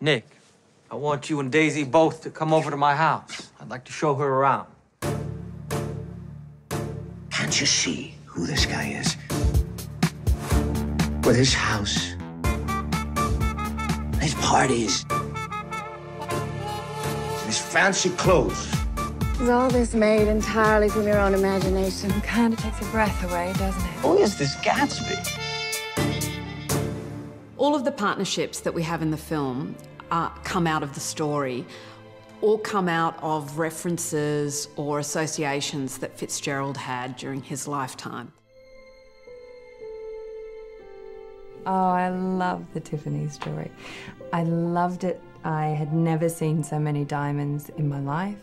Nick, I want you and Daisy both to come over to my house. I'd like to show her around. Can't you see who this guy is? With his house, his parties, his fancy clothes. Is all this made entirely from your own imagination? Kind of takes your breath away, doesn't it? Who is this Gatsby? All of the partnerships that we have in the film come out of the story, or come out of references or associations that Fitzgerald had during his lifetime. Oh, I love the Tiffany story. I loved it. I had never seen so many diamonds in my life.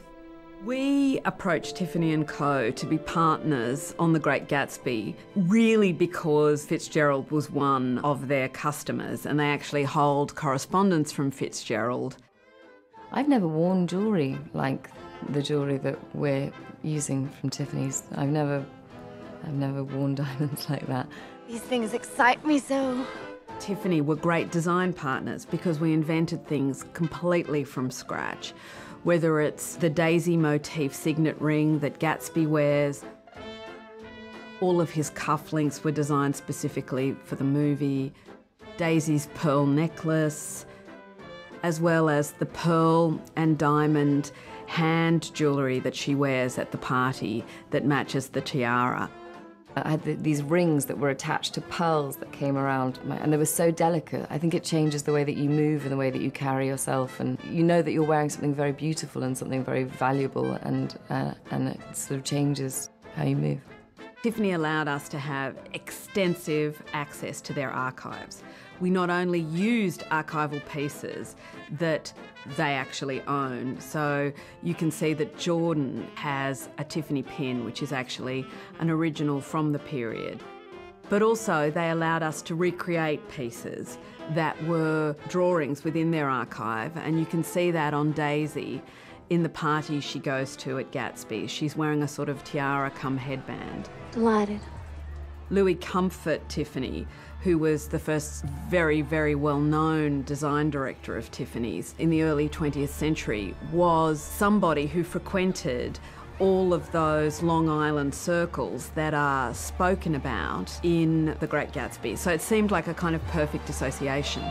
We approached Tiffany & Co. to be partners on The Great Gatsby, really because Fitzgerald was one of their customers, and they actually hold correspondence from Fitzgerald. I've never worn jewellery like the jewellery that we're using from Tiffany's. I've never worn diamonds like that. These things excite me so. Tiffany were great design partners because we invented things completely from scratch. Whether it's the Daisy motif signet ring that Gatsby wears, all of his cufflinks were designed specifically for the movie, Daisy's pearl necklace, as well as the pearl and diamond hand jewellery that she wears at the party that matches the tiara. I had these rings that were attached to pearls that came around, and they were so delicate. I think it changes the way that you move and the way that you carry yourself, and you know that you're wearing something very beautiful and something very valuable, and it sort of changes how you move. Tiffany allowed us to have extensive access to their archives. We not only used archival pieces that they actually own, so you can see that Jordan has a Tiffany pin, which is actually an original from the period. But also they allowed us to recreate pieces that were drawings within their archive, and you can see that on Daisy in the party she goes to at Gatsby. She's wearing a sort of tiara cum headband. Delighted. Louis Comfort Tiffany, who was the first very, very well-known design director of Tiffany's in the early 20th century, was somebody who frequented all of those Long Island circles that are spoken about in The Great Gatsby. So it seemed like a kind of perfect association.